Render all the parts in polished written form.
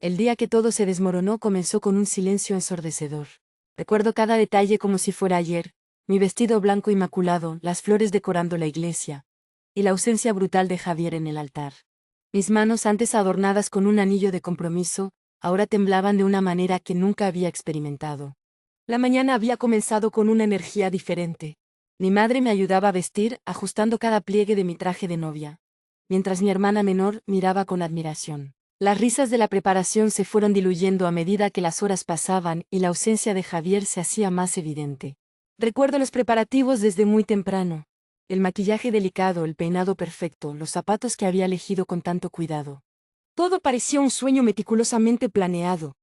El día que todo se desmoronó comenzó con un silencio ensordecedor. Recuerdo cada detalle como si fuera ayer, mi vestido blanco inmaculado, las flores decorando la iglesia, y la ausencia brutal de Javier en el altar. Mis manos, antes adornadas con un anillo de compromiso, ahora temblaban de una manera que nunca había experimentado. La mañana había comenzado con una energía diferente. Mi madre me ayudaba a vestir, ajustando cada pliegue de mi traje de novia, mientras mi hermana menor miraba con admiración. Las risas de la preparación se fueron diluyendo a medida que las horas pasaban y la ausencia de Javier se hacía más evidente. Recuerdo los preparativos desde muy temprano. El maquillaje delicado, el peinado perfecto, los zapatos que había elegido con tanto cuidado. Todo parecía un sueño meticulosamente planeado.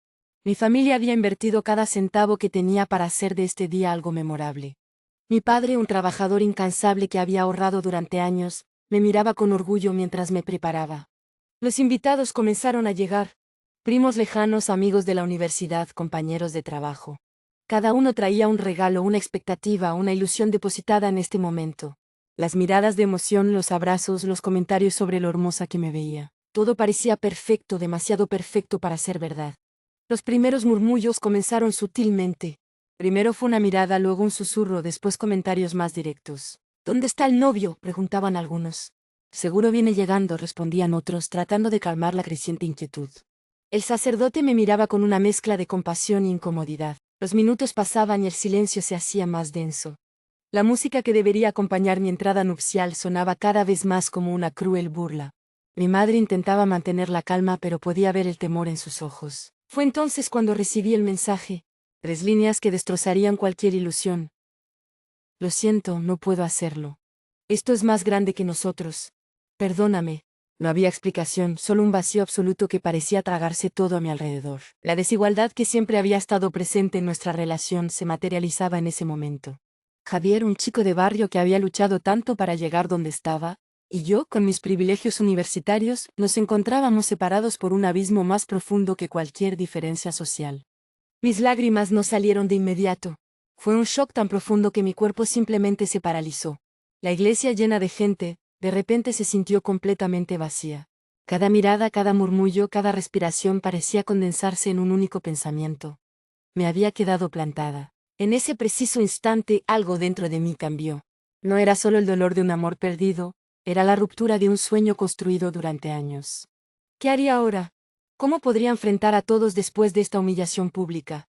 Mi familia había invertido cada centavo que tenía para hacer de este día algo memorable. Mi padre, un trabajador incansable que había ahorrado durante años, me miraba con orgullo mientras me preparaba. Los invitados comenzaron a llegar. Primos lejanos, amigos de la universidad, compañeros de trabajo. Cada uno traía un regalo, una expectativa, una ilusión depositada en este momento. Las miradas de emoción, los abrazos, los comentarios sobre lo hermosa que me veía. Todo parecía perfecto, demasiado perfecto para ser verdad. Los primeros murmullos comenzaron sutilmente. Primero fue una mirada, luego un susurro, después comentarios más directos. ¿Dónde está el novio?, preguntaban algunos. Seguro viene llegando, respondían otros, tratando de calmar la creciente inquietud. El sacerdote me miraba con una mezcla de compasión e incomodidad. Los minutos pasaban y el silencio se hacía más denso. La música que debería acompañar mi entrada nupcial sonaba cada vez más como una cruel burla. Mi madre intentaba mantener la calma, pero podía ver el temor en sus ojos. Fue entonces cuando recibí el mensaje. 3 líneas que destrozarían cualquier ilusión. Lo siento, no puedo hacerlo. Esto es más grande que nosotros. Perdóname. No había explicación, solo un vacío absoluto que parecía tragarse todo a mi alrededor. La desigualdad que siempre había estado presente en nuestra relación se materializaba en ese momento. Javier, un chico de barrio que había luchado tanto para llegar donde estaba, y yo, con mis privilegios universitarios, nos encontrábamos separados por un abismo más profundo que cualquier diferencia social. Mis lágrimas no salieron de inmediato. Fue un shock tan profundo que mi cuerpo simplemente se paralizó. La iglesia llena de gente, de repente se sintió completamente vacía. Cada mirada, cada murmullo, cada respiración parecía condensarse en un único pensamiento. Me había quedado plantada. En ese preciso instante algo dentro de mí cambió. No era solo el dolor de un amor perdido, era la ruptura de un sueño construido durante años. ¿Qué haría ahora? ¿Cómo podría enfrentar a todos después de esta humillación pública?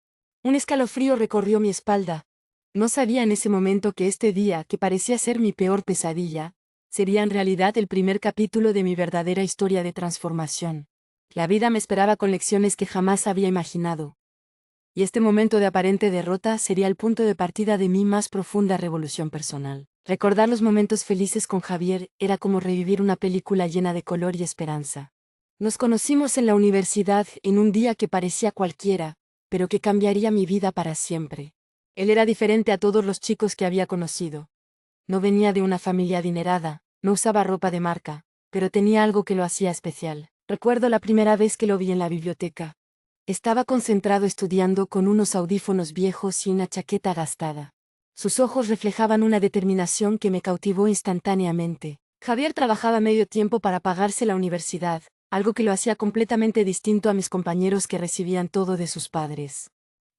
Un escalofrío recorrió mi espalda. No sabía en ese momento que este día, que parecía ser mi peor pesadilla, sería en realidad el primer capítulo de mi verdadera historia de transformación. La vida me esperaba con lecciones que jamás había imaginado. Y este momento de aparente derrota sería el punto de partida de mi más profunda revolución personal. Recordar los momentos felices con Javier era como revivir una película llena de color y esperanza. Nos conocimos en la universidad en un día que parecía cualquiera, pero que cambiaría mi vida para siempre. Él era diferente a todos los chicos que había conocido. No venía de una familia adinerada, no usaba ropa de marca, pero tenía algo que lo hacía especial. Recuerdo la primera vez que lo vi en la biblioteca. Estaba concentrado estudiando con unos audífonos viejos y una chaqueta gastada. Sus ojos reflejaban una determinación que me cautivó instantáneamente. Javier trabajaba medio tiempo para pagarse la universidad, algo que lo hacía completamente distinto a mis compañeros que recibían todo de sus padres.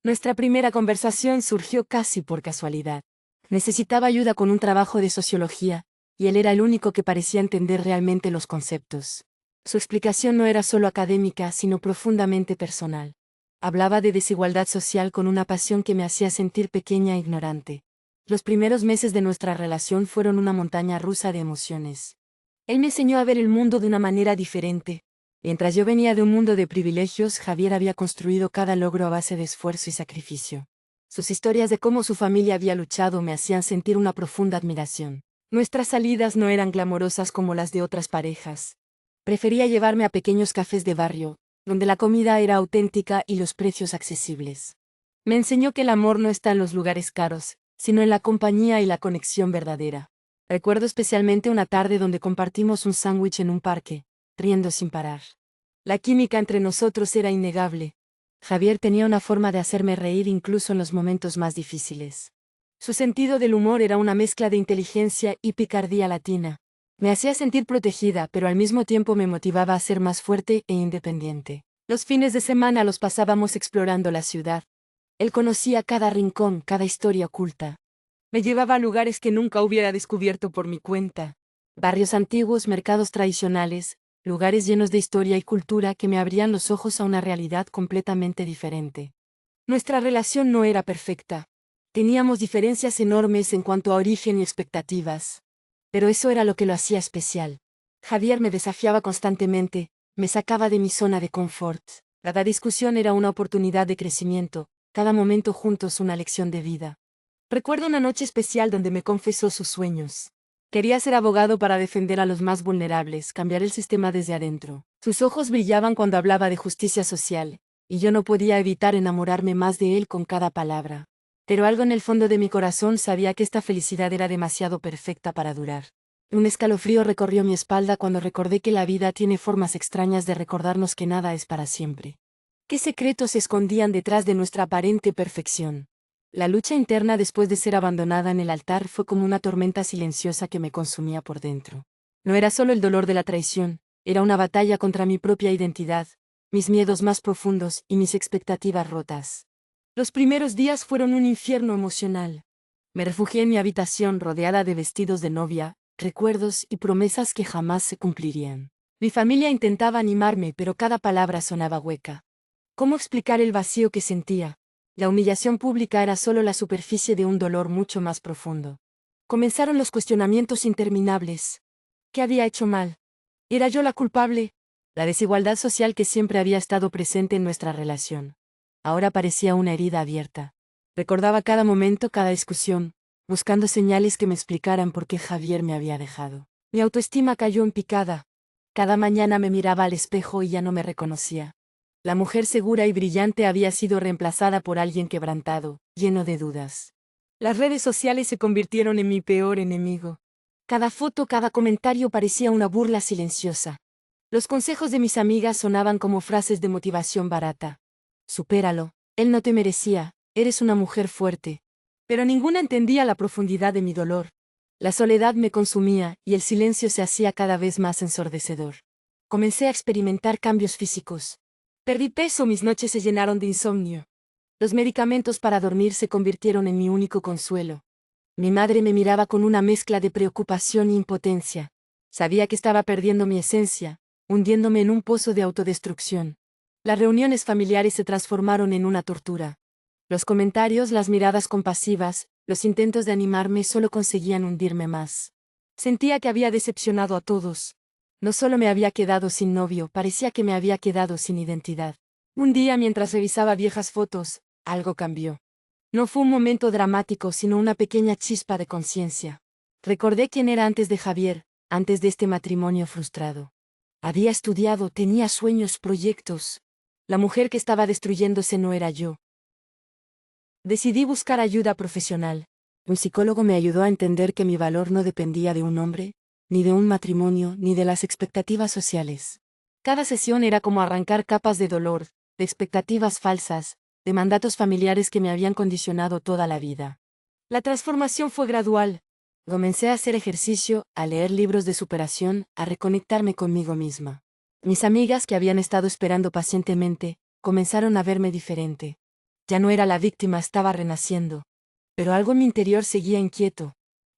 Nuestra primera conversación surgió casi por casualidad. Necesitaba ayuda con un trabajo de sociología, y él era el único que parecía entender realmente los conceptos. Su explicación no era solo académica, sino profundamente personal. Hablaba de desigualdad social con una pasión que me hacía sentir pequeña e ignorante. Los primeros meses de nuestra relación fueron una montaña rusa de emociones. Él me enseñó a ver el mundo de una manera diferente. Mientras yo venía de un mundo de privilegios, Javier había construido cada logro a base de esfuerzo y sacrificio. Sus historias de cómo su familia había luchado me hacían sentir una profunda admiración. Nuestras salidas no eran glamorosas como las de otras parejas. Prefería llevarme a pequeños cafés de barrio, donde la comida era auténtica y los precios accesibles. Me enseñó que el amor no está en los lugares caros, sino en la compañía y la conexión verdadera. Recuerdo especialmente una tarde donde compartimos un sándwich en un parque, riendo sin parar. La química entre nosotros era innegable. Javier tenía una forma de hacerme reír incluso en los momentos más difíciles. Su sentido del humor era una mezcla de inteligencia y picardía latina. Me hacía sentir protegida, pero al mismo tiempo me motivaba a ser más fuerte e independiente. Los fines de semana los pasábamos explorando la ciudad. Él conocía cada rincón, cada historia oculta. Me llevaba a lugares que nunca hubiera descubierto por mi cuenta. Barrios antiguos, mercados tradicionales, lugares llenos de historia y cultura que me abrían los ojos a una realidad completamente diferente. Nuestra relación no era perfecta. Teníamos diferencias enormes en cuanto a origen y expectativas. Pero eso era lo que lo hacía especial. Javier me desafiaba constantemente, me sacaba de mi zona de confort. Cada discusión era una oportunidad de crecimiento, cada momento juntos una lección de vida. Recuerdo una noche especial donde me confesó sus sueños. Quería ser abogado para defender a los más vulnerables, cambiar el sistema desde adentro. Sus ojos brillaban cuando hablaba de justicia social, y yo no podía evitar enamorarme más de él con cada palabra. Pero algo en el fondo de mi corazón sabía que esta felicidad era demasiado perfecta para durar. Un escalofrío recorrió mi espalda cuando recordé que la vida tiene formas extrañas de recordarnos que nada es para siempre. ¿Qué secretos se escondían detrás de nuestra aparente perfección? La lucha interna después de ser abandonada en el altar fue como una tormenta silenciosa que me consumía por dentro. No era solo el dolor de la traición, era una batalla contra mi propia identidad, mis miedos más profundos y mis expectativas rotas. Los primeros días fueron un infierno emocional. Me refugié en mi habitación rodeada de vestidos de novia, recuerdos y promesas que jamás se cumplirían. Mi familia intentaba animarme, pero cada palabra sonaba hueca. ¿Cómo explicar el vacío que sentía? La humillación pública era solo la superficie de un dolor mucho más profundo. Comenzaron los cuestionamientos interminables. ¿Qué había hecho mal? ¿Era yo la culpable? La desigualdad social que siempre había estado presente en nuestra relación. Ahora parecía una herida abierta. Recordaba cada momento, cada discusión, buscando señales que me explicaran por qué Javier me había dejado. Mi autoestima cayó en picada. Cada mañana me miraba al espejo y ya no me reconocía. La mujer segura y brillante había sido reemplazada por alguien quebrantado, lleno de dudas. Las redes sociales se convirtieron en mi peor enemigo. Cada foto, cada comentario parecía una burla silenciosa. Los consejos de mis amigas sonaban como frases de motivación barata. Supéralo, él no te merecía, eres una mujer fuerte. Pero ninguna entendía la profundidad de mi dolor. La soledad me consumía y el silencio se hacía cada vez más ensordecedor. Comencé a experimentar cambios físicos. Perdí peso, mis noches se llenaron de insomnio. Los medicamentos para dormir se convirtieron en mi único consuelo. Mi madre me miraba con una mezcla de preocupación e impotencia. Sabía que estaba perdiendo mi esencia, hundiéndome en un pozo de autodestrucción. Las reuniones familiares se transformaron en una tortura. Los comentarios, las miradas compasivas, los intentos de animarme solo conseguían hundirme más. Sentía que había decepcionado a todos. No solo me había quedado sin novio, parecía que me había quedado sin identidad. Un día, mientras revisaba viejas fotos, algo cambió. No fue un momento dramático, sino una pequeña chispa de conciencia. Recordé quién era antes de Javier, antes de este matrimonio frustrado. Había estudiado, tenía sueños, proyectos. La mujer que estaba destruyéndose no era yo. Decidí buscar ayuda profesional. Un psicólogo me ayudó a entender que mi valor no dependía de un hombre, ni de un matrimonio, ni de las expectativas sociales. Cada sesión era como arrancar capas de dolor, de expectativas falsas, de mandatos familiares que me habían condicionado toda la vida. La transformación fue gradual. Comencé a hacer ejercicio, a leer libros de superación, a reconectarme conmigo misma. Mis amigas, que habían estado esperando pacientemente, comenzaron a verme diferente. Ya no era la víctima, estaba renaciendo. Pero algo en mi interior seguía inquieto.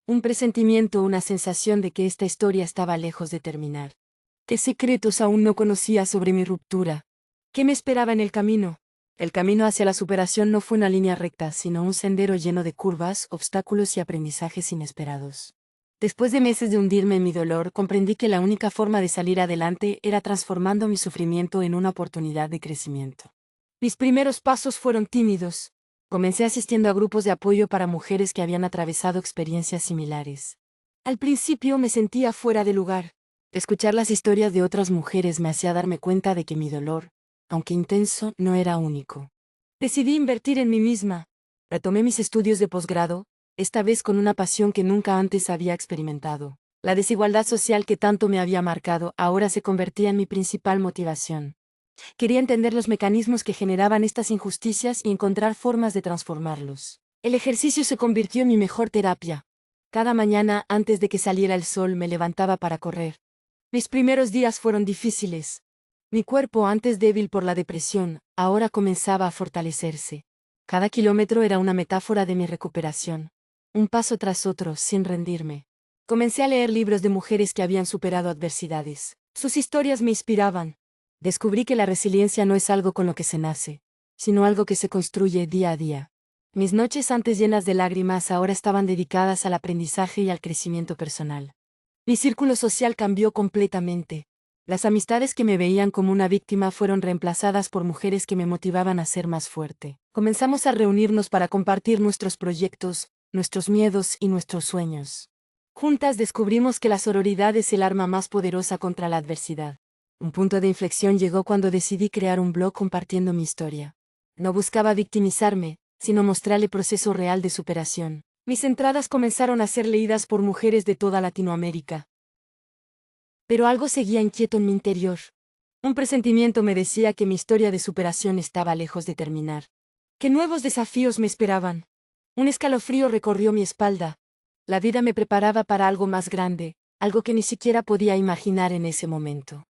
Un presentimiento, una sensación de que esta historia estaba lejos de terminar. ¿Qué secretos aún no conocía sobre mi ruptura? ¿Qué me esperaba en el camino? El camino hacia la superación no fue una línea recta, sino un sendero lleno de curvas, obstáculos y aprendizajes inesperados. Después de meses de hundirme en mi dolor, comprendí que la única forma de salir adelante era transformando mi sufrimiento en una oportunidad de crecimiento. Mis primeros pasos fueron tímidos. Comencé asistiendo a grupos de apoyo para mujeres que habían atravesado experiencias similares. Al principio me sentía fuera de lugar. Escuchar las historias de otras mujeres me hacía darme cuenta de que mi dolor, aunque intenso, no era único. Decidí invertir en mí misma. Retomé mis estudios de posgrado, esta vez con una pasión que nunca antes había experimentado. La desigualdad social que tanto me había marcado ahora se convertía en mi principal motivación. Quería entender los mecanismos que generaban estas injusticias y encontrar formas de transformarlos. El ejercicio se convirtió en mi mejor terapia. Cada mañana, antes de que saliera el sol, me levantaba para correr. Mis primeros días fueron difíciles. Mi cuerpo, antes débil por la depresión, ahora comenzaba a fortalecerse. Cada kilómetro era una metáfora de mi recuperación. Un paso tras otro, sin rendirme. Comencé a leer libros de mujeres que habían superado adversidades. Sus historias me inspiraban. Descubrí que la resiliencia no es algo con lo que se nace, sino algo que se construye día a día. Mis noches antes llenas de lágrimas ahora estaban dedicadas al aprendizaje y al crecimiento personal. Mi círculo social cambió completamente. Las amistades que me veían como una víctima fueron reemplazadas por mujeres que me motivaban a ser más fuerte. Comenzamos a reunirnos para compartir nuestros proyectos, nuestros miedos y nuestros sueños. Juntas descubrimos que la sororidad es el arma más poderosa contra la adversidad. Un punto de inflexión llegó cuando decidí crear un blog compartiendo mi historia. No buscaba victimizarme, sino mostrar el proceso real de superación. Mis entradas comenzaron a ser leídas por mujeres de toda Latinoamérica. Pero algo seguía inquieto en mi interior. Un presentimiento me decía que mi historia de superación estaba lejos de terminar. Que nuevos desafíos me esperaban. Un escalofrío recorrió mi espalda. La vida me preparaba para algo más grande, algo que ni siquiera podía imaginar en ese momento.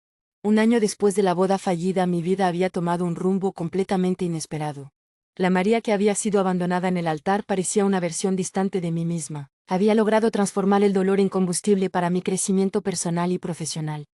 Un año después de la boda fallida, mi vida había tomado un rumbo completamente inesperado. La María que había sido abandonada en el altar parecía una versión distante de mí misma. Había logrado transformar el dolor en combustible para mi crecimiento personal y profesional.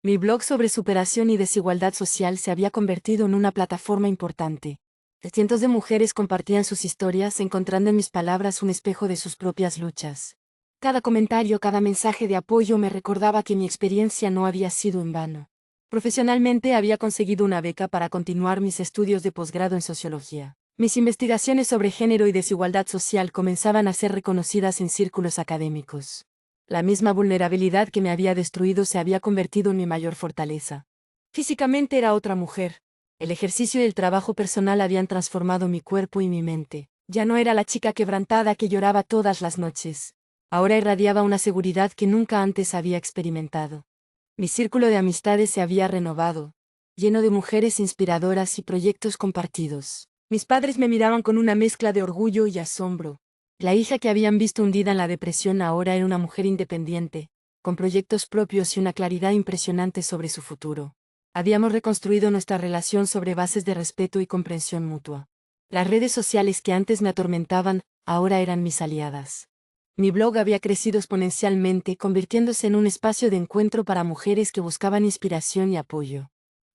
Mi blog sobre superación y desigualdad social se había convertido en una plataforma importante. Cientos de mujeres compartían sus historias, encontrando en mis palabras un espejo de sus propias luchas. Cada comentario, cada mensaje de apoyo me recordaba que mi experiencia no había sido en vano. Profesionalmente había conseguido una beca para continuar mis estudios de posgrado en sociología. Mis investigaciones sobre género y desigualdad social comenzaban a ser reconocidas en círculos académicos. La misma vulnerabilidad que me había destruido se había convertido en mi mayor fortaleza. Físicamente era otra mujer. El ejercicio y el trabajo personal habían transformado mi cuerpo y mi mente. Ya no era la chica quebrantada que lloraba todas las noches. Ahora irradiaba una seguridad que nunca antes había experimentado. Mi círculo de amistades se había renovado, lleno de mujeres inspiradoras y proyectos compartidos. Mis padres me miraban con una mezcla de orgullo y asombro. La hija que habían visto hundida en la depresión ahora era una mujer independiente, con proyectos propios y una claridad impresionante sobre su futuro. Habíamos reconstruido nuestra relación sobre bases de respeto y comprensión mutua. Las redes sociales que antes me atormentaban, ahora eran mis aliadas. Mi blog había crecido exponencialmente, convirtiéndose en un espacio de encuentro para mujeres que buscaban inspiración y apoyo.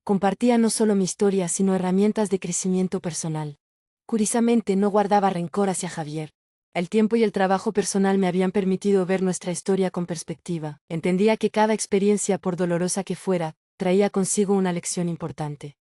Compartía no solo mi historia, sino herramientas de crecimiento personal. Curiosamente no guardaba rencor hacia Javier. El tiempo y el trabajo personal me habían permitido ver nuestra historia con perspectiva. Entendía que cada experiencia, por dolorosa que fuera, traía consigo una lección importante.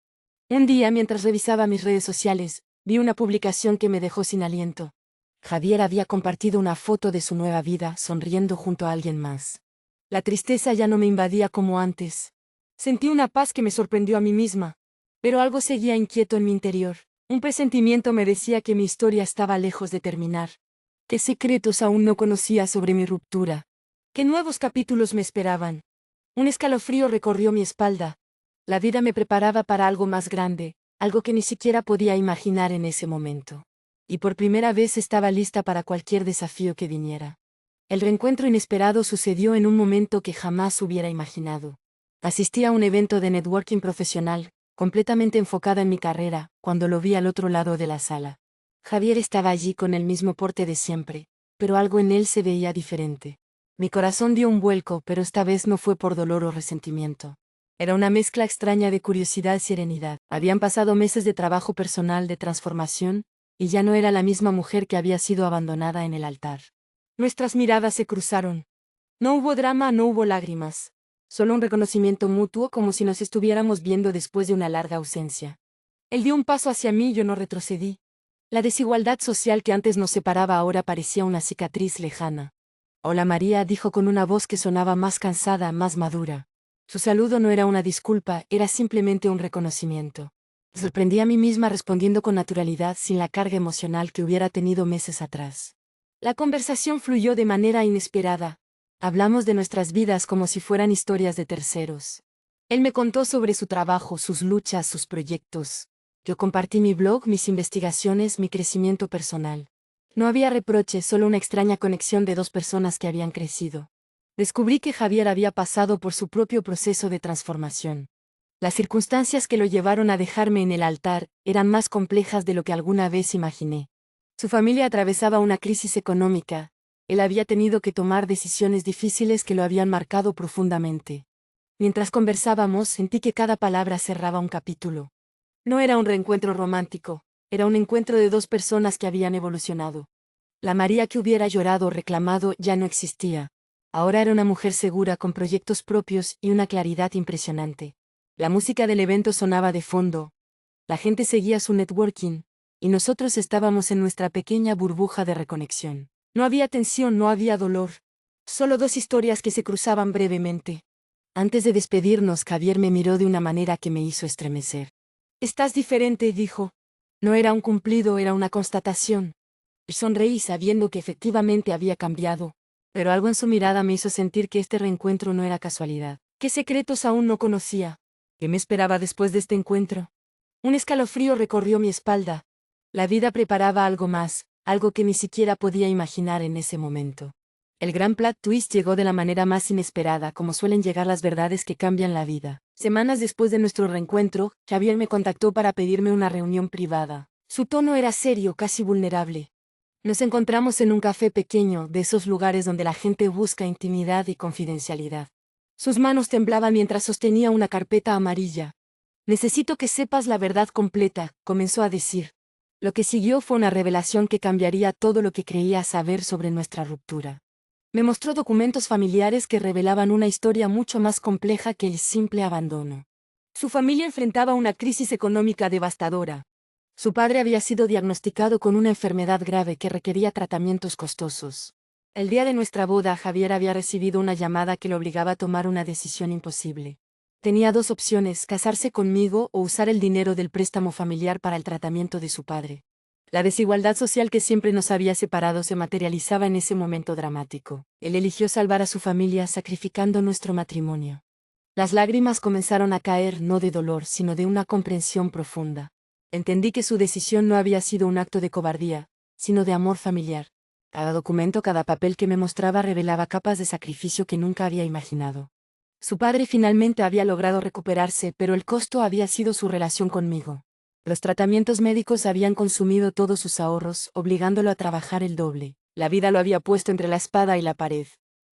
Un día, mientras revisaba mis redes sociales, vi una publicación que me dejó sin aliento. Javier había compartido una foto de su nueva vida, sonriendo junto a alguien más. La tristeza ya no me invadía como antes. Sentí una paz que me sorprendió a mí misma. Pero algo seguía inquieto en mi interior. Un presentimiento me decía que mi historia estaba lejos de terminar. ¿Qué secretos aún no conocía sobre mi ruptura? ¿Qué nuevos capítulos me esperaban? Un escalofrío recorrió mi espalda. La vida me preparaba para algo más grande, algo que ni siquiera podía imaginar en ese momento. Y por primera vez estaba lista para cualquier desafío que viniera. El reencuentro inesperado sucedió en un momento que jamás hubiera imaginado. Asistí a un evento de networking profesional, completamente enfocada en mi carrera, cuando lo vi al otro lado de la sala. Javier estaba allí con el mismo porte de siempre, pero algo en él se veía diferente. Mi corazón dio un vuelco, pero esta vez no fue por dolor o resentimiento. Era una mezcla extraña de curiosidad y serenidad. Habían pasado meses de trabajo personal, de transformación, y ya no era la misma mujer que había sido abandonada en el altar. Nuestras miradas se cruzaron. No hubo drama, no hubo lágrimas. Solo un reconocimiento mutuo, como si nos estuviéramos viendo después de una larga ausencia. Él dio un paso hacia mí y yo no retrocedí. La desigualdad social que antes nos separaba ahora parecía una cicatriz lejana. Hola María, dijo con una voz que sonaba más cansada, más madura. Su saludo no era una disculpa, era simplemente un reconocimiento. Me sorprendí a mí misma respondiendo con naturalidad, sin la carga emocional que hubiera tenido meses atrás. La conversación fluyó de manera inesperada. Hablamos de nuestras vidas como si fueran historias de terceros. Él me contó sobre su trabajo, sus luchas, sus proyectos. Yo compartí mi blog, mis investigaciones, mi crecimiento personal. No había reproches, solo una extraña conexión de dos personas que habían crecido. Descubrí que Javier había pasado por su propio proceso de transformación. Las circunstancias que lo llevaron a dejarme en el altar eran más complejas de lo que alguna vez imaginé. Su familia atravesaba una crisis económica. Él había tenido que tomar decisiones difíciles que lo habían marcado profundamente. Mientras conversábamos, sentí que cada palabra cerraba un capítulo. No era un reencuentro romántico, era un encuentro de dos personas que habían evolucionado. La María que hubiera llorado o reclamado ya no existía. Ahora era una mujer segura con proyectos propios y una claridad impresionante. La música del evento sonaba de fondo. La gente seguía su networking, y nosotros estábamos en nuestra pequeña burbuja de reconexión. No había tensión, no había dolor. Solo dos historias que se cruzaban brevemente. Antes de despedirnos, Javier me miró de una manera que me hizo estremecer. «Estás diferente», dijo. No era un cumplido, era una constatación. Sonreí sabiendo que efectivamente había cambiado, pero algo en su mirada me hizo sentir que este reencuentro no era casualidad. ¿Qué secretos aún no conocía? ¿Qué me esperaba después de este encuentro? Un escalofrío recorrió mi espalda. La vida preparaba algo más, algo que ni siquiera podía imaginar en ese momento. El gran plot twist llegó de la manera más inesperada, como suelen llegar las verdades que cambian la vida. Semanas después de nuestro reencuentro, Javier me contactó para pedirme una reunión privada. Su tono era serio, casi vulnerable. Nos encontramos en un café pequeño, de esos lugares donde la gente busca intimidad y confidencialidad. Sus manos temblaban mientras sostenía una carpeta amarilla. «Necesito que sepas la verdad completa», comenzó a decir. Lo que siguió fue una revelación que cambiaría todo lo que creía saber sobre nuestra ruptura. Me mostró documentos familiares que revelaban una historia mucho más compleja que el simple abandono. Su familia enfrentaba una crisis económica devastadora. Su padre había sido diagnosticado con una enfermedad grave que requería tratamientos costosos. El día de nuestra boda, Javier había recibido una llamada que lo obligaba a tomar una decisión imposible. Tenía dos opciones: casarse conmigo o usar el dinero del préstamo familiar para el tratamiento de su padre. La desigualdad social que siempre nos había separado se materializaba en ese momento dramático. Él eligió salvar a su familia sacrificando nuestro matrimonio. Las lágrimas comenzaron a caer no de dolor, sino de una comprensión profunda. Entendí que su decisión no había sido un acto de cobardía, sino de amor familiar. Cada documento, cada papel que me mostraba revelaba capas de sacrificio que nunca había imaginado. Su padre finalmente había logrado recuperarse, pero el costo había sido su relación conmigo. Los tratamientos médicos habían consumido todos sus ahorros, obligándolo a trabajar el doble. La vida lo había puesto entre la espada y la pared.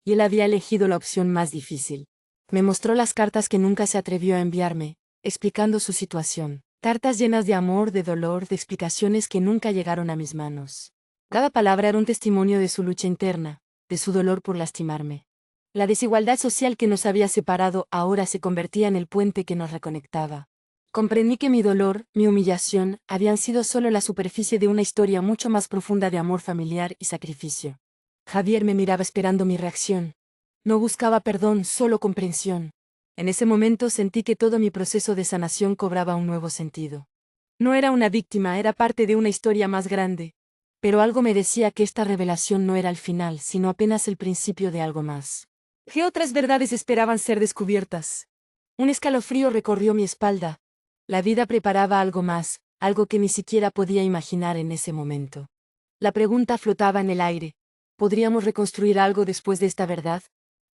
Y él había elegido la opción más difícil. Me mostró las cartas que nunca se atrevió a enviarme, explicando su situación. Cartas llenas de amor, de dolor, de explicaciones que nunca llegaron a mis manos. Cada palabra era un testimonio de su lucha interna, de su dolor por lastimarme. La desigualdad social que nos había separado ahora se convertía en el puente que nos reconectaba. Comprendí que mi dolor, mi humillación, habían sido solo la superficie de una historia mucho más profunda de amor familiar y sacrificio. Javier me miraba esperando mi reacción. No buscaba perdón, solo comprensión. En ese momento sentí que todo mi proceso de sanación cobraba un nuevo sentido. No era una víctima, era parte de una historia más grande. Pero algo me decía que esta revelación no era el final, sino apenas el principio de algo más. ¿Qué otras verdades esperaban ser descubiertas? Un escalofrío recorrió mi espalda. La vida preparaba algo más, algo que ni siquiera podía imaginar en ese momento. La pregunta flotaba en el aire. ¿Podríamos reconstruir algo después de esta verdad?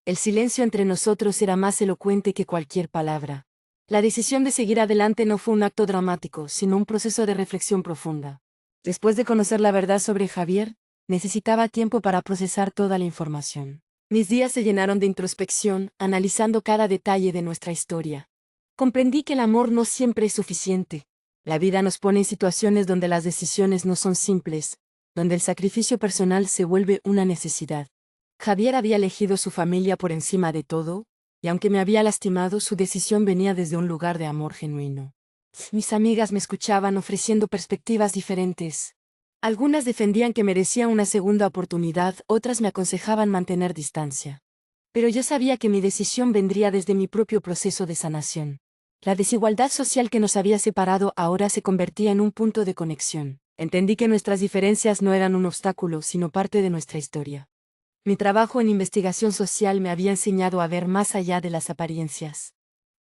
El silencio entre nosotros era más elocuente que cualquier palabra. La decisión de seguir adelante no fue un acto dramático, sino un proceso de reflexión profunda. Después de conocer la verdad sobre Javier, necesitaba tiempo para procesar toda la información. Mis días se llenaron de introspección, analizando cada detalle de nuestra historia. Comprendí que el amor no siempre es suficiente. La vida nos pone en situaciones donde las decisiones no son simples, donde el sacrificio personal se vuelve una necesidad. Javier había elegido su familia por encima de todo, y aunque me había lastimado, su decisión venía desde un lugar de amor genuino. Mis amigas me escuchaban ofreciendo perspectivas diferentes. Algunas defendían que merecía una segunda oportunidad, otras me aconsejaban mantener distancia. Pero yo sabía que mi decisión vendría desde mi propio proceso de sanación. La desigualdad social que nos había separado ahora se convertía en un punto de conexión. Entendí que nuestras diferencias no eran un obstáculo, sino parte de nuestra historia. Mi trabajo en investigación social me había enseñado a ver más allá de las apariencias.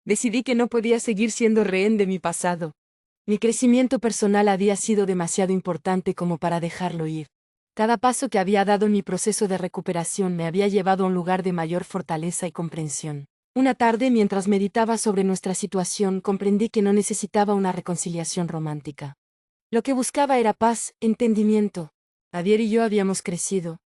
Decidí que no podía seguir siendo rehén de mi pasado. Mi crecimiento personal había sido demasiado importante como para dejarlo ir. Cada paso que había dado en mi proceso de recuperación me había llevado a un lugar de mayor fortaleza y comprensión. Una tarde, mientras meditaba sobre nuestra situación, comprendí que no necesitaba una reconciliación romántica. Lo que buscaba era paz, entendimiento. Javier y yo habíamos crecido.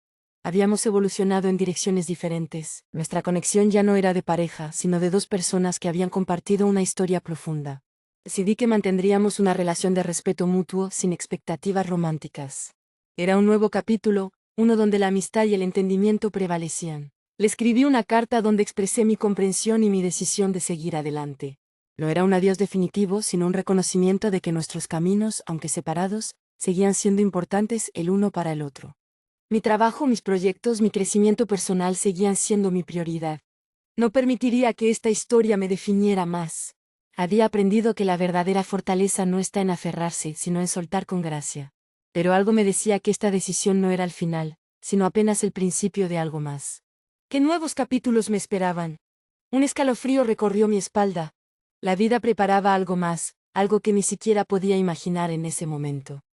Habíamos evolucionado en direcciones diferentes. Nuestra conexión ya no era de pareja, sino de dos personas que habían compartido una historia profunda. Decidí que mantendríamos una relación de respeto mutuo sin expectativas románticas. Era un nuevo capítulo, uno donde la amistad y el entendimiento prevalecían. Le escribí una carta donde expresé mi comprensión y mi decisión de seguir adelante. No era un adiós definitivo, sino un reconocimiento de que nuestros caminos, aunque separados, seguían siendo importantes el uno para el otro. Mi trabajo, mis proyectos, mi crecimiento personal seguían siendo mi prioridad. No permitiría que esta historia me definiera más. Había aprendido que la verdadera fortaleza no está en aferrarse, sino en soltar con gracia. Pero algo me decía que esta decisión no era el final, sino apenas el principio de algo más. ¿Qué nuevos capítulos me esperaban? Un escalofrío recorrió mi espalda. La vida preparaba algo más, algo que ni siquiera podía imaginar en ese momento.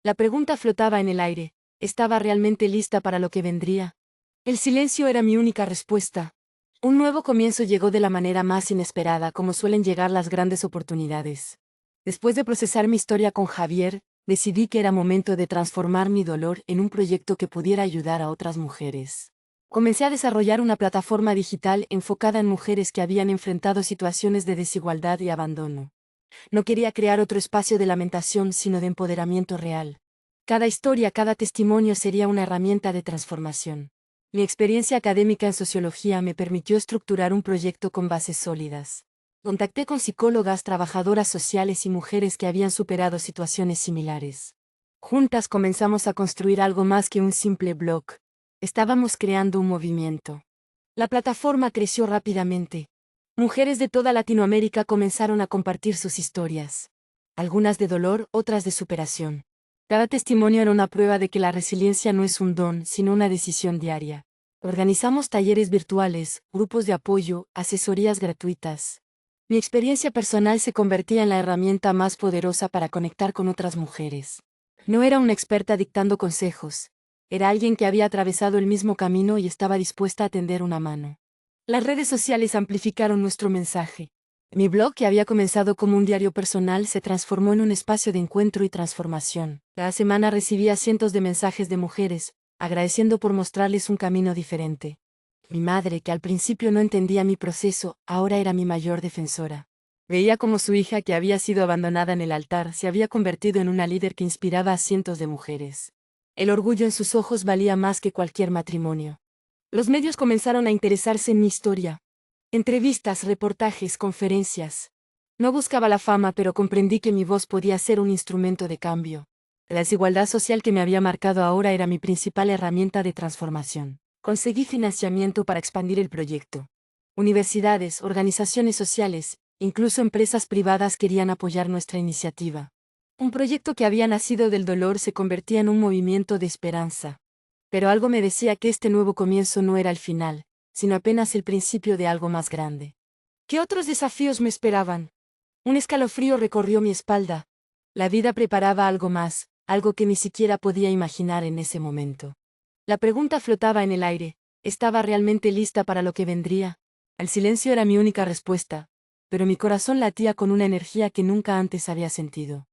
La pregunta flotaba en el aire. ¿Estaba realmente lista para lo que vendría? El silencio era mi única respuesta. Un nuevo comienzo llegó de la manera más inesperada, como suelen llegar las grandes oportunidades. Después de procesar mi historia con Javier, decidí que era momento de transformar mi dolor en un proyecto que pudiera ayudar a otras mujeres. Comencé a desarrollar una plataforma digital enfocada en mujeres que habían enfrentado situaciones de desigualdad y abandono. No quería crear otro espacio de lamentación, sino de empoderamiento real. Cada historia, cada testimonio sería una herramienta de transformación. Mi experiencia académica en sociología me permitió estructurar un proyecto con bases sólidas. Contacté con psicólogas, trabajadoras sociales y mujeres que habían superado situaciones similares. Juntas comenzamos a construir algo más que un simple blog. Estábamos creando un movimiento. La plataforma creció rápidamente. Mujeres de toda Latinoamérica comenzaron a compartir sus historias. Algunas de dolor, otras de superación. Cada testimonio era una prueba de que la resiliencia no es un don, sino una decisión diaria. Organizamos talleres virtuales, grupos de apoyo, asesorías gratuitas. Mi experiencia personal se convertía en la herramienta más poderosa para conectar con otras mujeres. No era una experta dictando consejos. Era alguien que había atravesado el mismo camino y estaba dispuesta a tender una mano. Las redes sociales amplificaron nuestro mensaje. Mi blog, que había comenzado como un diario personal, se transformó en un espacio de encuentro y transformación. Cada semana recibía cientos de mensajes de mujeres, agradeciendo por mostrarles un camino diferente. Mi madre, que al principio no entendía mi proceso, ahora era mi mayor defensora. Veía cómo su hija, que había sido abandonada en el altar, se había convertido en una líder que inspiraba a cientos de mujeres. El orgullo en sus ojos valía más que cualquier matrimonio. Los medios comenzaron a interesarse en mi historia. Entrevistas, reportajes, conferencias. No buscaba la fama, pero comprendí que mi voz podía ser un instrumento de cambio. La desigualdad social que me había marcado ahora era mi principal herramienta de transformación. Conseguí financiamiento para expandir el proyecto. Universidades, organizaciones sociales, incluso empresas privadas querían apoyar nuestra iniciativa. Un proyecto que había nacido del dolor se convertía en un movimiento de esperanza. Pero algo me decía que este nuevo comienzo no era el final, sino apenas el principio de algo más grande. ¿Qué otros desafíos me esperaban? Un escalofrío recorrió mi espalda. La vida preparaba algo más, algo que ni siquiera podía imaginar en ese momento. La pregunta flotaba en el aire. ¿Estaba realmente lista para lo que vendría? El silencio era mi única respuesta, pero mi corazón latía con una energía que nunca antes había sentido.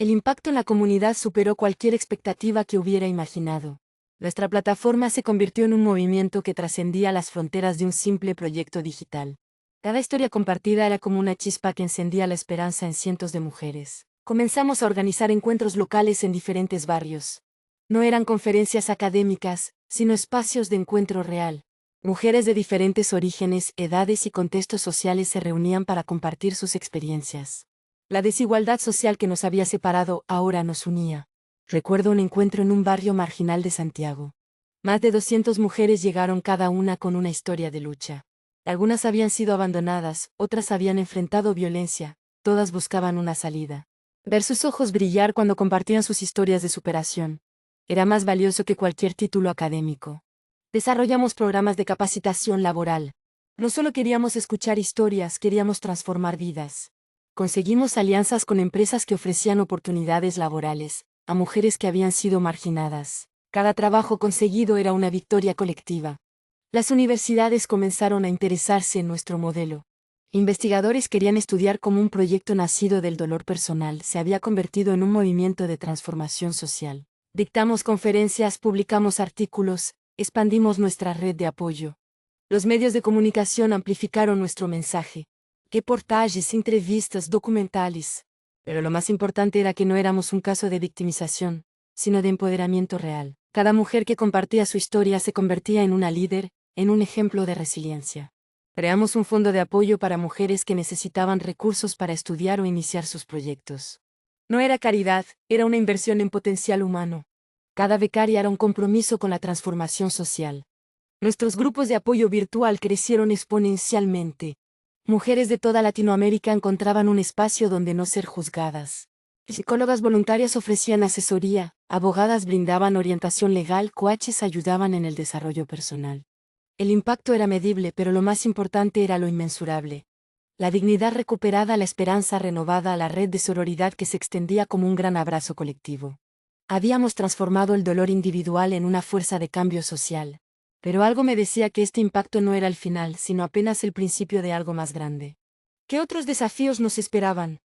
El impacto en la comunidad superó cualquier expectativa que hubiera imaginado. Nuestra plataforma se convirtió en un movimiento que trascendía las fronteras de un simple proyecto digital. Cada historia compartida era como una chispa que encendía la esperanza en cientos de mujeres. Comenzamos a organizar encuentros locales en diferentes barrios. No eran conferencias académicas, sino espacios de encuentro real. Mujeres de diferentes orígenes, edades y contextos sociales se reunían para compartir sus experiencias. La desigualdad social que nos había separado ahora nos unía. Recuerdo un encuentro en un barrio marginal de Santiago. Más de 200 mujeres llegaron, cada una con una historia de lucha. Algunas habían sido abandonadas, otras habían enfrentado violencia, todas buscaban una salida. Ver sus ojos brillar cuando compartían sus historias de superación era más valioso que cualquier título académico. Desarrollamos programas de capacitación laboral. No solo queríamos escuchar historias, queríamos transformar vidas. Conseguimos alianzas con empresas que ofrecían oportunidades laborales a mujeres que habían sido marginadas. Cada trabajo conseguido era una victoria colectiva. Las universidades comenzaron a interesarse en nuestro modelo. Investigadores querían estudiar cómo un proyecto nacido del dolor personal se había convertido en un movimiento de transformación social. Dictamos conferencias, publicamos artículos, expandimos nuestra red de apoyo. Los medios de comunicación amplificaron nuestro mensaje. Reportajes, entrevistas, documentales. Pero lo más importante era que no éramos un caso de victimización, sino de empoderamiento real. Cada mujer que compartía su historia se convertía en una líder, en un ejemplo de resiliencia. Creamos un fondo de apoyo para mujeres que necesitaban recursos para estudiar o iniciar sus proyectos. No era caridad, era una inversión en potencial humano. Cada becaria era un compromiso con la transformación social. Nuestros grupos de apoyo virtual crecieron exponencialmente. Mujeres de toda Latinoamérica encontraban un espacio donde no ser juzgadas. Psicólogas voluntarias ofrecían asesoría, abogadas brindaban orientación legal, coaches ayudaban en el desarrollo personal. El impacto era medible, pero lo más importante era lo inmensurable. La dignidad recuperada, la esperanza renovada, la red de sororidad que se extendía como un gran abrazo colectivo. Habíamos transformado el dolor individual en una fuerza de cambio social. Pero algo me decía que este impacto no era el final, sino apenas el principio de algo más grande. ¿Qué otros desafíos nos esperaban?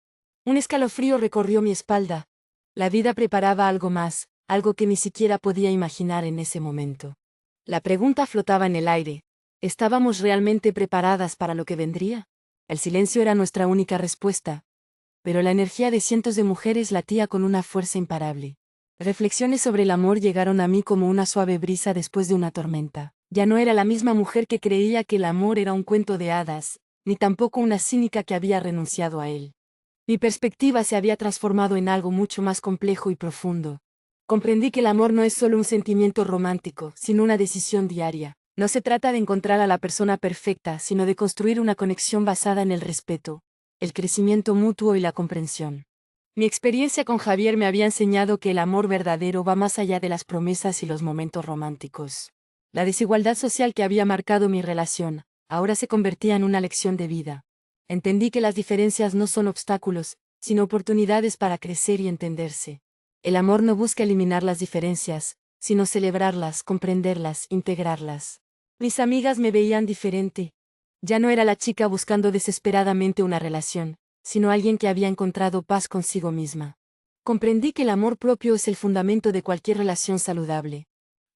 Un escalofrío recorrió mi espalda. La vida preparaba algo más, algo que ni siquiera podía imaginar en ese momento. La pregunta flotaba en el aire. ¿Estábamos realmente preparadas para lo que vendría? El silencio era nuestra única respuesta. Pero la energía de cientos de mujeres latía con una fuerza imparable. Reflexiones sobre el amor llegaron a mí como una suave brisa después de una tormenta. Ya no era la misma mujer que creía que el amor era un cuento de hadas, ni tampoco una cínica que había renunciado a él. Mi perspectiva se había transformado en algo mucho más complejo y profundo. Comprendí que el amor no es solo un sentimiento romántico, sino una decisión diaria. No se trata de encontrar a la persona perfecta, sino de construir una conexión basada en el respeto, el crecimiento mutuo y la comprensión. Mi experiencia con Javier me había enseñado que el amor verdadero va más allá de las promesas y los momentos románticos. La desigualdad social que había marcado mi relación, ahora se convertía en una lección de vida. Entendí que las diferencias no son obstáculos, sino oportunidades para crecer y entenderse. El amor no busca eliminar las diferencias, sino celebrarlas, comprenderlas, integrarlas. Mis amigas me veían diferente. Ya no era la chica buscando desesperadamente una relación, sino alguien que había encontrado paz consigo misma. Comprendí que el amor propio es el fundamento de cualquier relación saludable.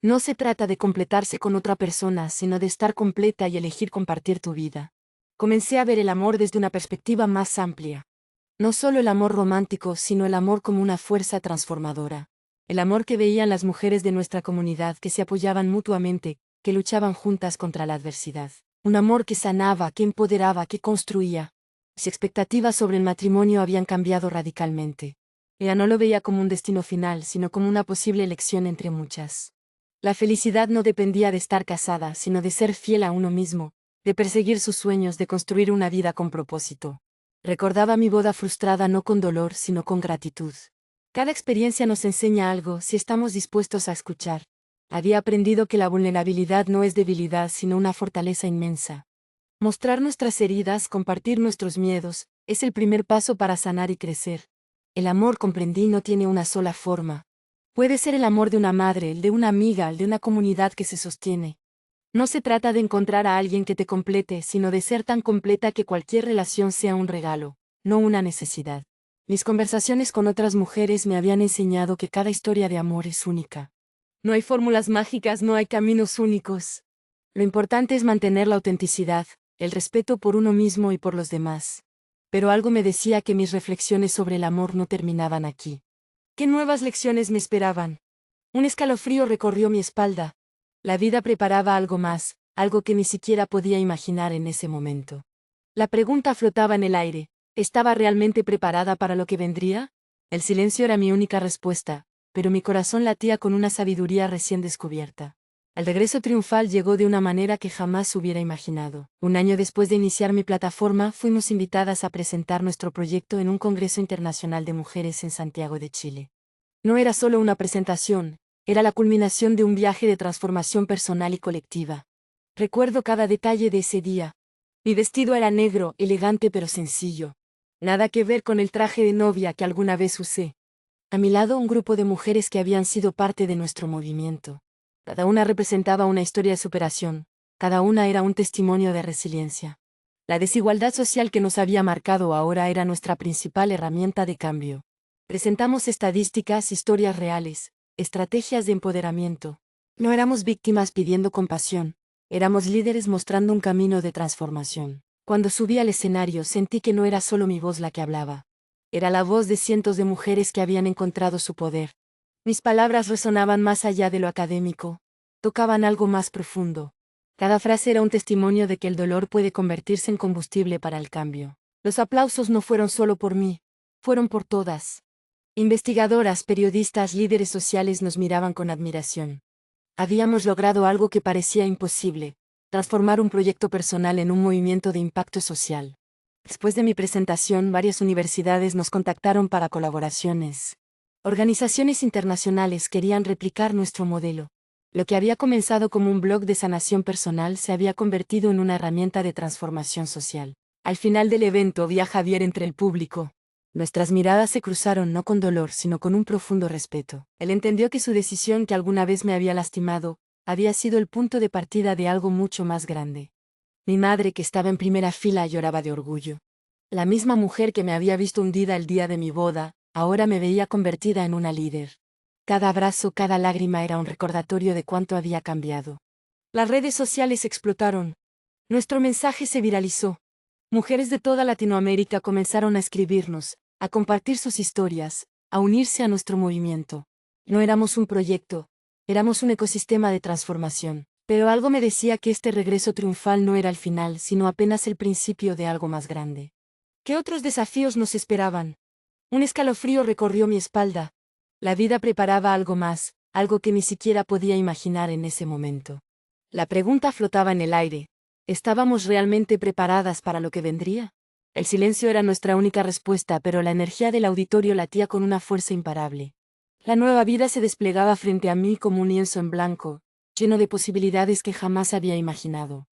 No se trata de completarse con otra persona, sino de estar completa y elegir compartir tu vida. Comencé a ver el amor desde una perspectiva más amplia. No solo el amor romántico, sino el amor como una fuerza transformadora. El amor que veían las mujeres de nuestra comunidad que se apoyaban mutuamente, que luchaban juntas contra la adversidad. Un amor que sanaba, que empoderaba, que construía. Mis expectativas sobre el matrimonio habían cambiado radicalmente. Ella no lo veía como un destino final, sino como una posible elección entre muchas. La felicidad no dependía de estar casada, sino de ser fiel a uno mismo, de perseguir sus sueños, de construir una vida con propósito. Recordaba mi boda frustrada no con dolor, sino con gratitud. Cada experiencia nos enseña algo si estamos dispuestos a escuchar. Había aprendido que la vulnerabilidad no es debilidad, sino una fortaleza inmensa. Mostrar nuestras heridas, compartir nuestros miedos, es el primer paso para sanar y crecer. El amor, comprendí, no tiene una sola forma. Puede ser el amor de una madre, el de una amiga, el de una comunidad que se sostiene. No se trata de encontrar a alguien que te complete, sino de ser tan completa que cualquier relación sea un regalo, no una necesidad. Mis conversaciones con otras mujeres me habían enseñado que cada historia de amor es única. No hay fórmulas mágicas, no hay caminos únicos. Lo importante es mantener la autenticidad, el respeto por uno mismo y por los demás. Pero algo me decía que mis reflexiones sobre el amor no terminaban aquí. ¿Qué nuevas lecciones me esperaban? Un escalofrío recorrió mi espalda. La vida preparaba algo más, algo que ni siquiera podía imaginar en ese momento. La pregunta flotaba en el aire. ¿Estaba realmente preparada para lo que vendría? El silencio era mi única respuesta, pero mi corazón latía con una sabiduría recién descubierta. El regreso triunfal llegó de una manera que jamás hubiera imaginado. Un año después de iniciar mi plataforma, fuimos invitadas a presentar nuestro proyecto en un Congreso Internacional de Mujeres en Santiago de Chile. No era solo una presentación, era la culminación de un viaje de transformación personal y colectiva. Recuerdo cada detalle de ese día. Mi vestido era negro, elegante pero sencillo. Nada que ver con el traje de novia que alguna vez usé. A mi lado un grupo de mujeres que habían sido parte de nuestro movimiento. Cada una representaba una historia de superación, Cada una era un testimonio de resiliencia. La desigualdad social que nos había marcado ahora era nuestra principal herramienta de cambio. Presentamos estadísticas, historias reales, estrategias de empoderamiento. No éramos víctimas pidiendo compasión, éramos líderes mostrando un camino de transformación. Cuando subí al escenario sentí que no era solo mi voz la que hablaba. Era la voz de cientos de mujeres que habían encontrado su poder. Mis palabras resonaban más allá de lo académico, tocaban algo más profundo. Cada frase era un testimonio de que el dolor puede convertirse en combustible para el cambio. Los aplausos no fueron solo por mí, fueron por todas. Investigadoras, periodistas, líderes sociales nos miraban con admiración. Habíamos logrado algo que parecía imposible, transformar un proyecto personal en un movimiento de impacto social. Después de mi presentación, varias universidades nos contactaron para colaboraciones. Organizaciones internacionales querían replicar nuestro modelo. Lo que había comenzado como un blog de sanación personal se había convertido en una herramienta de transformación social. Al final del evento vi a Javier entre el público. Nuestras miradas se cruzaron no con dolor, sino con un profundo respeto. Él entendió que su decisión, que alguna vez me había lastimado, había sido el punto de partida de algo mucho más grande. Mi madre, que estaba en primera fila, lloraba de orgullo. La misma mujer que me había visto hundida el día de mi boda, ahora me veía convertida en una líder. Cada abrazo, cada lágrima era un recordatorio de cuánto había cambiado. Las redes sociales explotaron. Nuestro mensaje se viralizó. Mujeres de toda Latinoamérica comenzaron a escribirnos, a compartir sus historias, a unirse a nuestro movimiento. No éramos un proyecto, éramos un ecosistema de transformación, pero algo me decía que este regreso triunfal no era el final, sino apenas el principio de algo más grande. ¿Qué otros desafíos nos esperaban? Un escalofrío recorrió mi espalda. La vida preparaba algo más, algo que ni siquiera podía imaginar en ese momento. La pregunta flotaba en el aire. ¿Estábamos realmente preparadas para lo que vendría? El silencio era nuestra única respuesta, pero la energía del auditorio latía con una fuerza imparable. La nueva vida se desplegaba frente a mí como un lienzo en blanco, lleno de posibilidades que jamás había imaginado.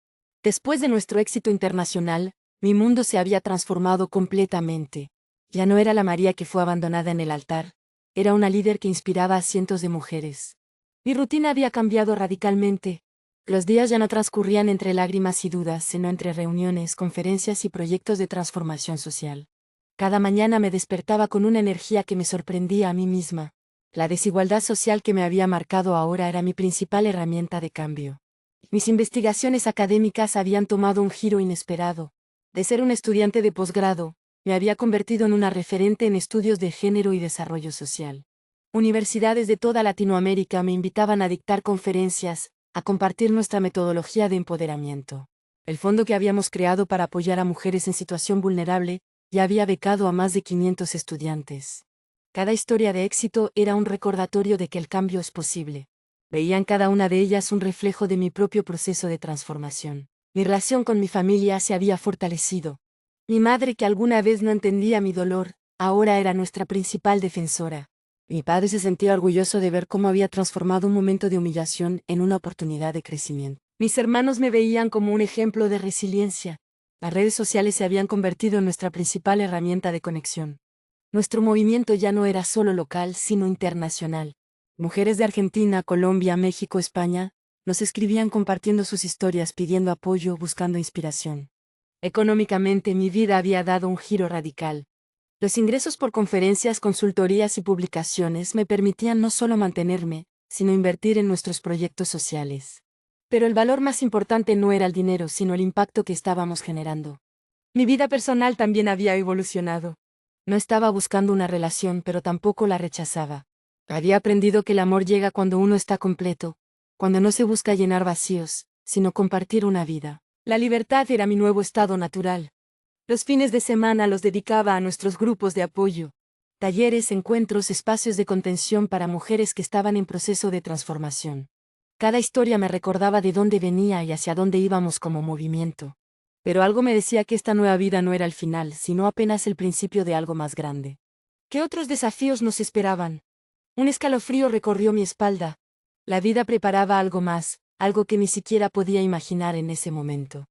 Después de nuestro éxito internacional, mi mundo se había transformado completamente. Ya no era la María que fue abandonada en el altar, era una líder que inspiraba a cientos de mujeres. Mi rutina había cambiado radicalmente. Los días ya no transcurrían entre lágrimas y dudas, sino entre reuniones, conferencias y proyectos de transformación social. Cada mañana me despertaba con una energía que me sorprendía a mí misma. La desigualdad social que me había marcado ahora era mi principal herramienta de cambio. Mis investigaciones académicas habían tomado un giro inesperado. De ser un estudiante de posgrado, me había convertido en una referente en estudios de género y desarrollo social. Universidades de toda Latinoamérica me invitaban a dictar conferencias, a compartir nuestra metodología de empoderamiento. El fondo que habíamos creado para apoyar a mujeres en situación vulnerable ya había becado a más de 500 estudiantes. Cada historia de éxito era un recordatorio de que el cambio es posible. Veía en cada una de ellas un reflejo de mi propio proceso de transformación. Mi relación con mi familia se había fortalecido. Mi madre, que alguna vez no entendía mi dolor, ahora era nuestra principal defensora. Mi padre se sentía orgulloso de ver cómo había transformado un momento de humillación en una oportunidad de crecimiento. Mis hermanos me veían como un ejemplo de resiliencia. Las redes sociales se habían convertido en nuestra principal herramienta de conexión. Nuestro movimiento ya no era solo local, sino internacional. Mujeres de Argentina, Colombia, México, España, nos escribían compartiendo sus historias, pidiendo apoyo, buscando inspiración. Económicamente, mi vida había dado un giro radical. Los ingresos por conferencias, consultorías y publicaciones me permitían no solo mantenerme, sino invertir en nuestros proyectos sociales. Pero el valor más importante no era el dinero, sino el impacto que estábamos generando. Mi vida personal también había evolucionado. No estaba buscando una relación, pero tampoco la rechazaba. Había aprendido que el amor llega cuando uno está completo, cuando no se busca llenar vacíos, sino compartir una vida. La libertad era mi nuevo estado natural. Los fines de semana los dedicaba a nuestros grupos de apoyo. Talleres, encuentros, espacios de contención para mujeres que estaban en proceso de transformación. Cada historia me recordaba de dónde venía y hacia dónde íbamos como movimiento. Pero algo me decía que esta nueva vida no era el final, sino apenas el principio de algo más grande. ¿Qué otros desafíos nos esperaban? Un escalofrío recorrió mi espalda. La vida preparaba algo más, algo que ni siquiera podía imaginar en ese momento.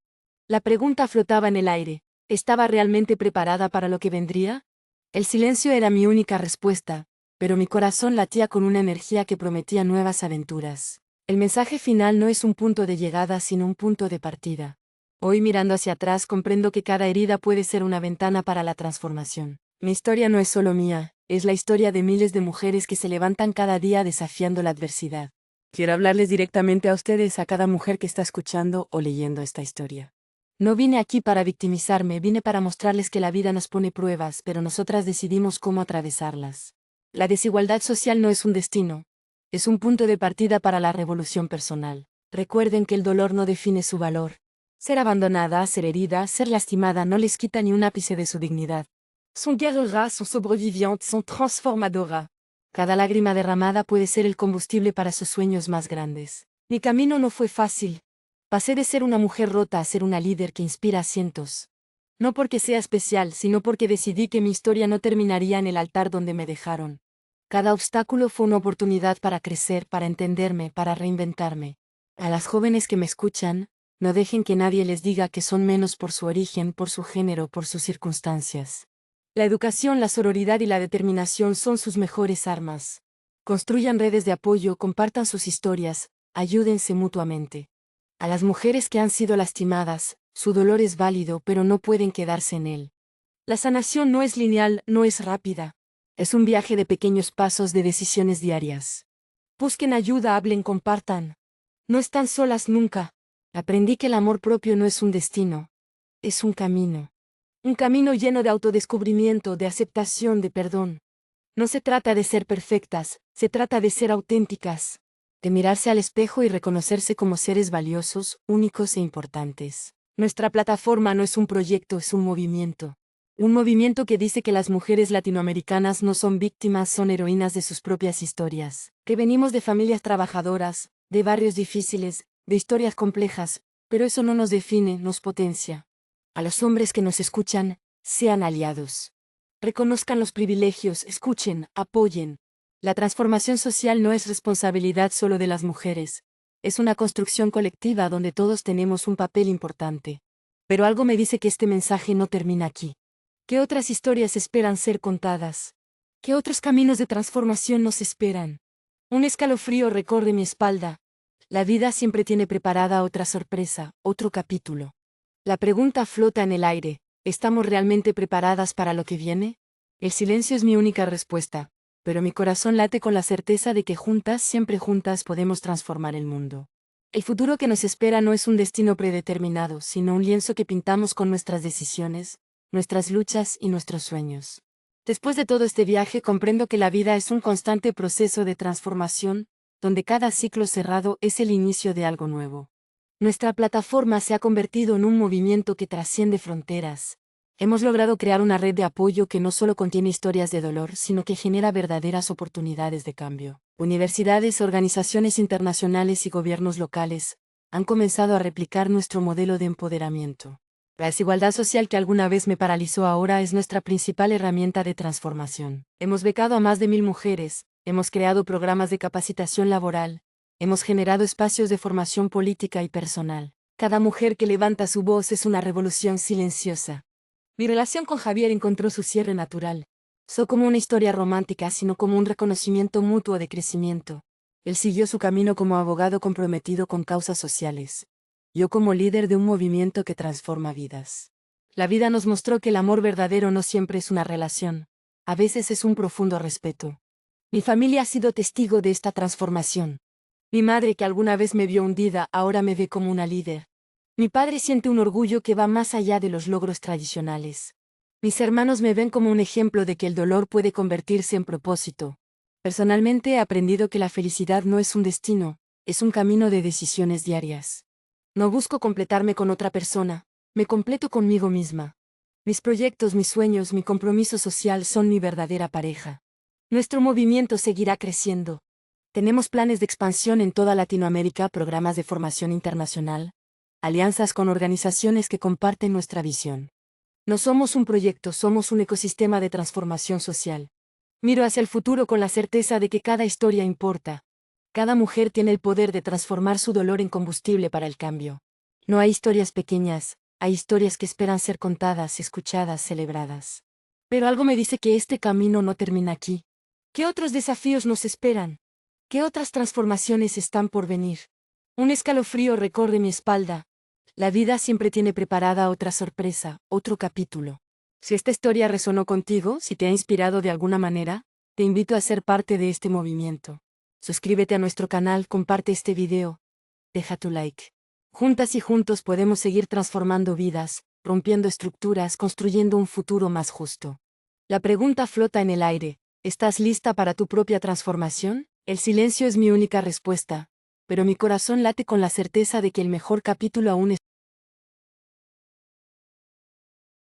La pregunta flotaba en el aire. ¿Estaba realmente preparada para lo que vendría? El silencio era mi única respuesta, pero mi corazón latía con una energía que prometía nuevas aventuras. El mensaje final no es un punto de llegada sino un punto de partida. Hoy mirando hacia atrás comprendo que cada herida puede ser una ventana para la transformación. Mi historia no es solo mía, es la historia de miles de mujeres que se levantan cada día desafiando la adversidad. Quiero hablarles directamente a ustedes, a cada mujer que está escuchando o leyendo esta historia. No vine aquí para victimizarme, vine para mostrarles que la vida nos pone pruebas, pero nosotras decidimos cómo atravesarlas. La desigualdad social no es un destino, es un punto de partida para la revolución personal. Recuerden que el dolor no define su valor. Ser abandonada, ser herida, ser lastimada no les quita ni un ápice de su dignidad. Son guerreras, son sobrevivientes, son transformadoras. Cada lágrima derramada puede ser el combustible para sus sueños más grandes. Mi camino no fue fácil. Pasé de ser una mujer rota a ser una líder que inspira a cientos. No porque sea especial, sino porque decidí que mi historia no terminaría en el altar donde me dejaron. Cada obstáculo fue una oportunidad para crecer, para entenderme, para reinventarme. A las jóvenes que me escuchan, no dejen que nadie les diga que son menos por su origen, por su género, por sus circunstancias. La educación, la sororidad y la determinación son sus mejores armas. Construyan redes de apoyo, compartan sus historias, ayúdense mutuamente. A las mujeres que han sido lastimadas, su dolor es válido, pero no pueden quedarse en él. La sanación no es lineal, no es rápida. Es un viaje de pequeños pasos, de decisiones diarias. Busquen ayuda, hablen, compartan. No están solas nunca. Aprendí que el amor propio no es un destino, es un camino. Un camino lleno de autodescubrimiento, de aceptación, de perdón. No se trata de ser perfectas, se trata de ser auténticas, de mirarse al espejo y reconocerse como seres valiosos, únicos e importantes. Nuestra plataforma no es un proyecto, es un movimiento. Un movimiento que dice que las mujeres latinoamericanas no son víctimas, son heroínas de sus propias historias, que venimos de familias trabajadoras, de barrios difíciles, de historias complejas, pero eso no nos define, nos potencia. A los hombres que nos escuchan, sean aliados. Reconozcan los privilegios, escuchen, apoyen. La transformación social no es responsabilidad solo de las mujeres. Es una construcción colectiva donde todos tenemos un papel importante. Pero algo me dice que este mensaje no termina aquí. ¿Qué otras historias esperan ser contadas? ¿Qué otros caminos de transformación nos esperan? Un escalofrío recorre mi espalda. La vida siempre tiene preparada otra sorpresa, otro capítulo. La pregunta flota en el aire. ¿Estamos realmente preparadas para lo que viene? El silencio es mi única respuesta, pero mi corazón late con la certeza de que juntas, siempre juntas, podemos transformar el mundo. El futuro que nos espera no es un destino predeterminado, sino un lienzo que pintamos con nuestras decisiones, nuestras luchas y nuestros sueños. Después de todo este viaje comprendo que la vida es un constante proceso de transformación, donde cada ciclo cerrado es el inicio de algo nuevo. Nuestra plataforma se ha convertido en un movimiento que trasciende fronteras. Hemos logrado crear una red de apoyo que no solo contiene historias de dolor, sino que genera verdaderas oportunidades de cambio. Universidades, organizaciones internacionales y gobiernos locales han comenzado a replicar nuestro modelo de empoderamiento. La desigualdad social que alguna vez me paralizó ahora es nuestra principal herramienta de transformación. Hemos becado a más de 1000 mujeres, hemos creado programas de capacitación laboral, hemos generado espacios de formación política y personal. Cada mujer que levanta su voz es una revolución silenciosa. Mi relación con Javier encontró su cierre natural. No como una historia romántica, sino como un reconocimiento mutuo de crecimiento. Él siguió su camino como abogado comprometido con causas sociales. Yo como líder de un movimiento que transforma vidas. La vida nos mostró que el amor verdadero no siempre es una relación. A veces es un profundo respeto. Mi familia ha sido testigo de esta transformación. Mi madre, que alguna vez me vio hundida, ahora me ve como una líder. Mi padre siente un orgullo que va más allá de los logros tradicionales. Mis hermanos me ven como un ejemplo de que el dolor puede convertirse en propósito. Personalmente he aprendido que la felicidad no es un destino, es un camino de decisiones diarias. No busco completarme con otra persona, me completo conmigo misma. Mis proyectos, mis sueños, mi compromiso social son mi verdadera pareja. Nuestro movimiento seguirá creciendo. Tenemos planes de expansión en toda Latinoamérica, programas de formación internacional, alianzas con organizaciones que comparten nuestra visión. No somos un proyecto, somos un ecosistema de transformación social. Miro hacia el futuro con la certeza de que cada historia importa. Cada mujer tiene el poder de transformar su dolor en combustible para el cambio. No hay historias pequeñas, hay historias que esperan ser contadas, escuchadas, celebradas. Pero algo me dice que este camino no termina aquí. ¿Qué otros desafíos nos esperan? ¿Qué otras transformaciones están por venir? Un escalofrío recorre mi espalda. La vida siempre tiene preparada otra sorpresa, otro capítulo. Si esta historia resonó contigo, si te ha inspirado de alguna manera, te invito a ser parte de este movimiento. Suscríbete a nuestro canal, comparte este video, deja tu like. Juntas y juntos podemos seguir transformando vidas, rompiendo estructuras, construyendo un futuro más justo. La pregunta flota en el aire: ¿estás lista para tu propia transformación? El silencio es mi única respuesta, pero mi corazón late con la certeza de que el mejor capítulo aún